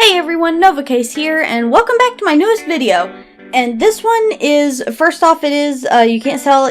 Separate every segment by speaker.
Speaker 1: Hey everyone, NovaCase here, and welcome back to my newest video. And this one is, first off, it is, you can't tell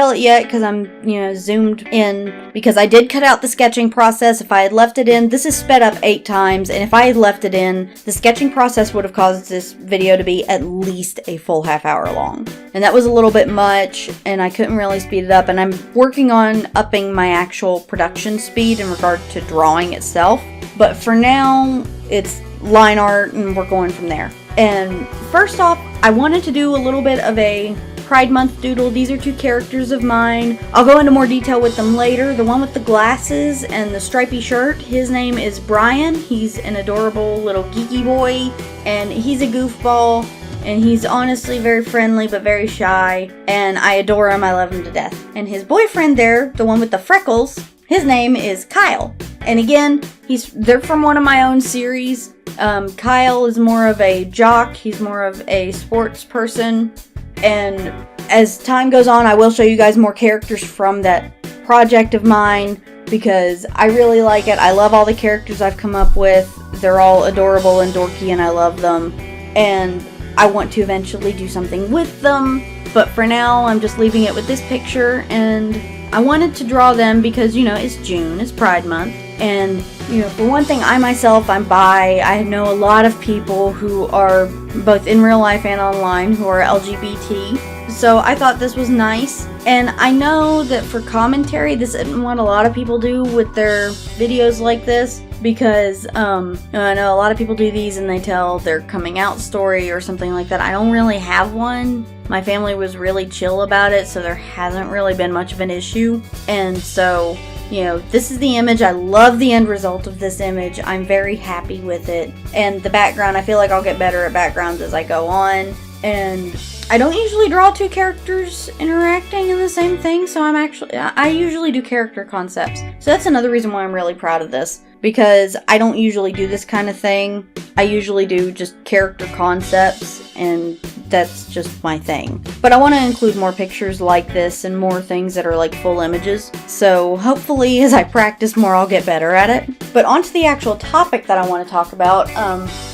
Speaker 1: it yet because I'm, zoomed in, because I did cut out the sketching process. If I had left it in, this is sped up 8 times, and if I had left it in, the sketching process would have caused this video to be at least a full half hour long. And that was a little bit much, and I couldn't really speed it up, and I'm working on upping my actual production speed in regard to drawing itself. But for now, it's line art, and we're going from there. And first off, I wanted to do a little bit of a Pride Month doodle. These are 2 characters of mine. I'll go into more detail with them later. The one with the glasses and the stripy shirt, his name is Brian. He's an adorable little geeky boy, and he's a goofball, and he's honestly very friendly but very shy, and I adore him. I love him to death. And his boyfriend there, the one with the freckles, his name is Kyle. And again, they're from one of my own series. Kyle is more of a jock, he's more of a sports person, and as time goes on, I will show you guys more characters from that project of mine, because I really like it. I love all the characters I've come up with. They're all adorable and dorky, and I love them, and I want to eventually do something with them, but for now, I'm just leaving it with this picture, and I wanted to draw them because, it's June, it's Pride Month, and, for one thing, I'm bi. I know a lot of people who are, both in real life and online, who are LGBT, so I thought this was nice. And I know that for commentary, this isn't what a lot of people do with their videos like this, because, I know a lot of people do these and they tell their coming out story or something like that. I don't really have one. My family was really chill about it, so there hasn't really been much of an issue. And so, this is the image. I love the end result of this image. I'm very happy with it. And the background, I feel like I'll get better at backgrounds as I go on. And I don't usually draw 2 characters interacting in the same thing, so I usually do character concepts. So that's another reason why I'm really proud of this, because I don't usually do this kind of thing. I usually do just character concepts, and that's just my thing. But I want to include more pictures like this and more things that are like full images. So hopefully as I practice more, I'll get better at it. But on to the actual topic that I want to talk about.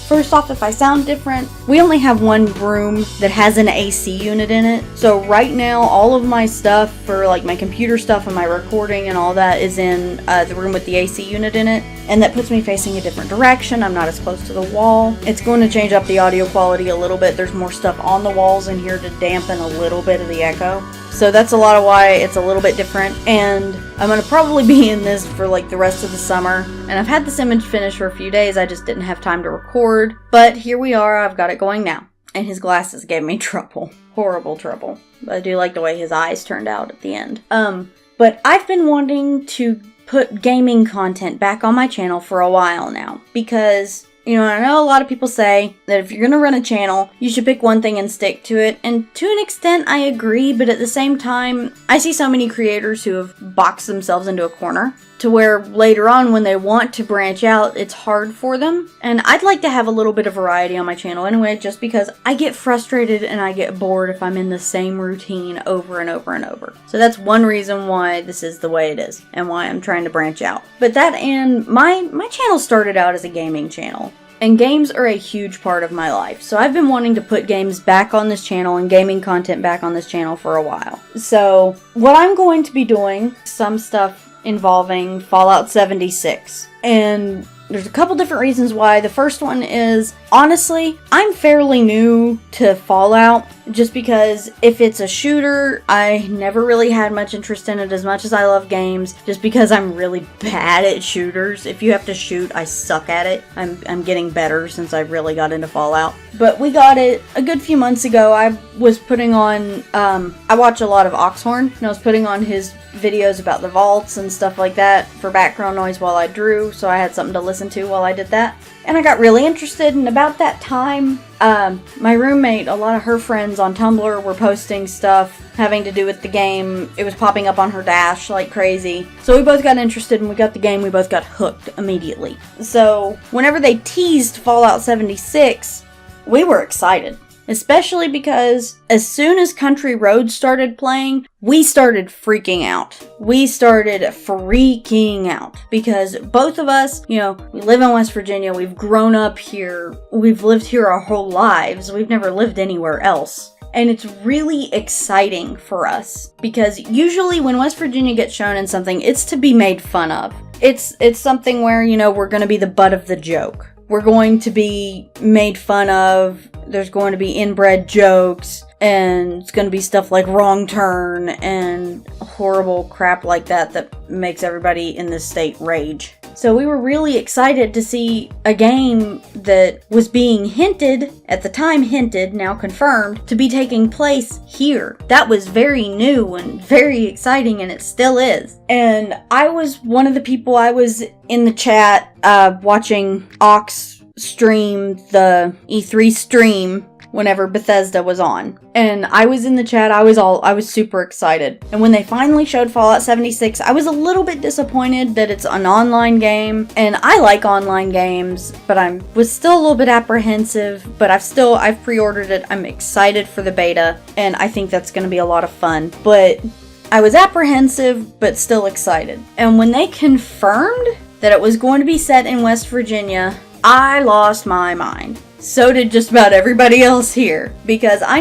Speaker 1: First off, if I sound different, we only have one room that has an AC unit in it. So right now, all of my stuff for like my computer stuff and my recording and all that is in the room with the AC unit in it. And that puts me facing a different direction. I'm not as close to the wall. It's going to change up the audio quality a little bit. There's more stuff on the walls in here to dampen a little bit of the echo. So that's a lot of why it's a little bit different. And I'm going to probably be in this for like the rest of the summer. And I've had this image finished for a few days. I just didn't have time to record. But here we are. I've got it going now. And his glasses gave me trouble. Horrible trouble. But I do like the way his eyes turned out at the end. But I've been wanting to put gaming content back on my channel for a while now, because I know a lot of people say that if you're going to run a channel, you should pick one thing and stick to it. And to an extent, I agree. But at the same time, I see so many creators who have boxed themselves into a corner to where later on when they want to branch out, it's hard for them. And I'd like to have a little bit of variety on my channel anyway, just because I get frustrated and I get bored if I'm in the same routine over and over and over. So that's one reason why this is the way it is and why I'm trying to branch out. But that, and my channel started out as a gaming channel. And games are a huge part of my life. So I've been wanting to put games back on this channel and gaming content back on this channel for a while. So what I'm going to be doing, some stuff involving Fallout 76. And there's a couple different reasons why. The first one is, honestly, I'm fairly new to Fallout, just because if it's a shooter, I never really had much interest in it as much as I love games, just because I'm really bad at shooters. If you have to shoot, I suck at it. I'm getting better since I really got into Fallout. But we got it a good few months ago. I was putting on, I watch a lot of Oxhorn, and I was putting on his videos about the vaults and stuff like that for background noise while I drew, so I had something to listen to while I did that. And I got really interested, and about that time, my roommate, a lot of her friends on Tumblr were posting stuff having to do with the game. It was popping up on her dash like crazy. So we both got interested, and we got the game. We both got hooked immediately. So whenever they teased Fallout 76, we were excited. especially because as soon as Country Roads started playing, we started freaking out. We started freaking out because both of us, we live in West Virginia, we've grown up here, we've lived here our whole lives, we've never lived anywhere else. And it's really exciting for us because usually when West Virginia gets shown in something, it's to be made fun of. It's something where, we're going to be the butt of the joke. We're going to be made fun of. There's going to be inbred jokes, and it's going to be stuff like Wrong Turn and horrible crap like that makes everybody in this state rage. So we were really excited to see a game that was being hinted, at the time hinted, now confirmed, to be taking place here. That was very new and very exciting, and it still is. And I was one of the people, I was in the chat watching Ox stream the E3 stream whenever Bethesda was on. And I was in the chat, I was super excited. And when they finally showed Fallout 76, I was a little bit disappointed that it's an online game. And I like online games, but I was still a little bit apprehensive, but I've pre-ordered it. I'm excited for the beta, and I think that's going to be a lot of fun. But I was apprehensive, but still excited. And when they confirmed that it was going to be set in West Virginia, I lost my mind. So did just about everybody else here. Because I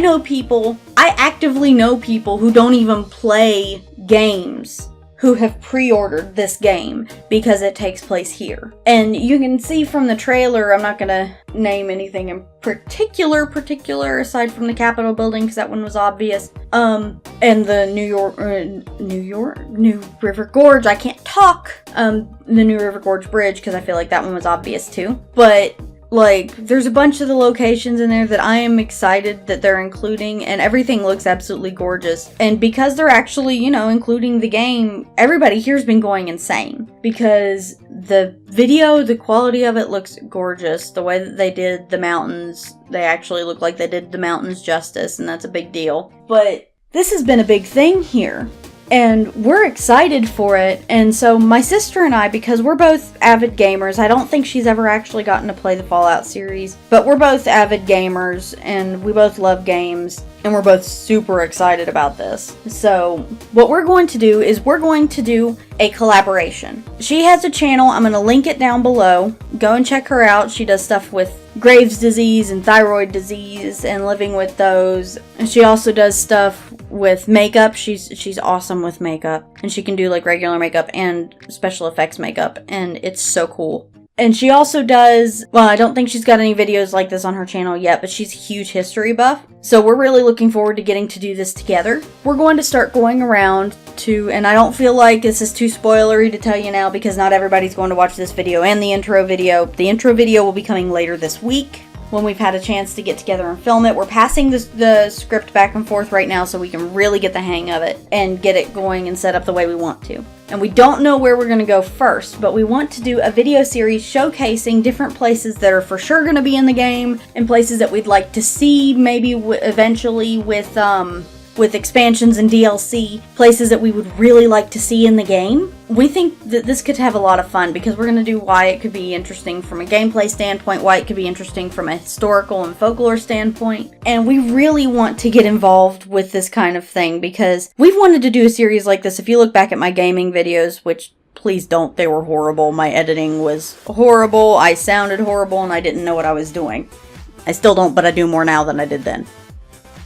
Speaker 1: actively know people who don't even play games who have pre-ordered this game because it takes place here. And you can see from the trailer, I'm not gonna name anything in particular aside from the Capitol building because that one was obvious. And the New River Gorge, I can't talk. The New River Gorge Bridge because I feel like that one was obvious too. But there's a bunch of the locations in there that I am excited that they're including, and everything looks absolutely gorgeous. And because they're actually, including the game, everybody here's been going insane. Because the video, the quality of it looks gorgeous. The way that they did the mountains, they actually look like they did the mountains justice, and that's a big deal. But this has been a big thing here. And we're excited for it, and so my sister and I, because we're both avid gamers, I don't think she's ever actually gotten to play the Fallout series, but we're both avid gamers, and we both love games, and we're both super excited about this. So what we're going to do is we're going to do a collaboration. She has a channel, I'm going to link it down below. Go and check her out. She does stuff with Graves' disease and thyroid disease and living with those. And she also does stuff with makeup. She's awesome with makeup, and she can do regular makeup and special effects makeup, and it's so cool. And she also does, I don't think she's got any videos like this on her channel yet, but she's a huge history buff. So we're really looking forward to getting to do this together. We're going to start going around to, and I don't feel like this is too spoilery to tell you now because not everybody's going to watch this video and the intro video. The intro video will be coming later this week when we've had a chance to get together and film it. We're passing the script back and forth right now so we can really get the hang of it and get it going and set up the way we want to. And we don't know where we're going to go first, but we want to do a video series showcasing different places that are for sure going to be in the game and places that we'd like to see maybe eventually with expansions and DLC, places that we would really like to see in the game. We think that this could have a lot of fun because we're going to do why it could be interesting from a gameplay standpoint, why it could be interesting from a historical and folklore standpoint. And we really want to get involved with this kind of thing because we've wanted to do a series like this. If you look back at my gaming videos, which please don't, they were horrible. My editing was horrible, I sounded horrible, and I didn't know what I was doing. I still don't, but I do more now than I did then.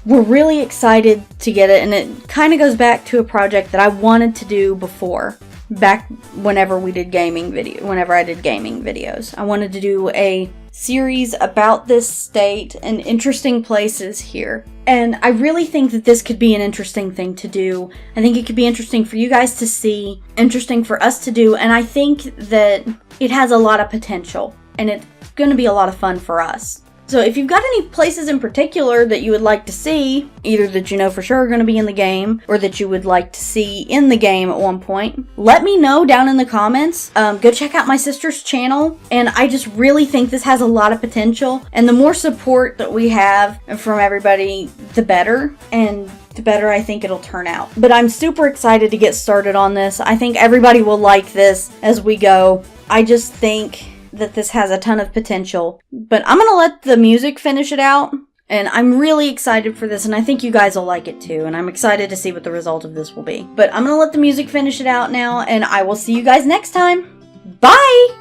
Speaker 1: We're really excited to get it, and it kind of goes back to a project that I wanted to do before, back whenever I did gaming videos. I wanted to do a series about this state and interesting places here. And I really think that this could be an interesting thing to do. I think it could be interesting for you guys to see, interesting for us to do, and I think that it has a lot of potential, and it's going to be a lot of fun for us. So if you've got any places in particular that you would like to see, either that you know for sure are going to be in the game, or that you would like to see in the game at one point, let me know down in the comments. Go check out my sister's channel, and I just really think this has a lot of potential, and the more support that we have from everybody, the better, and the better I think it'll turn out. But I'm super excited to get started on this. I think everybody will like this as we go. I just think that this has a ton of potential. But I'm gonna let the music finish it out, And I'm really excited for this, and I think you guys will like it too, and I'm excited to see what the result of this will be. But I'm gonna let the music finish it out now, and I will see you guys next time. Bye!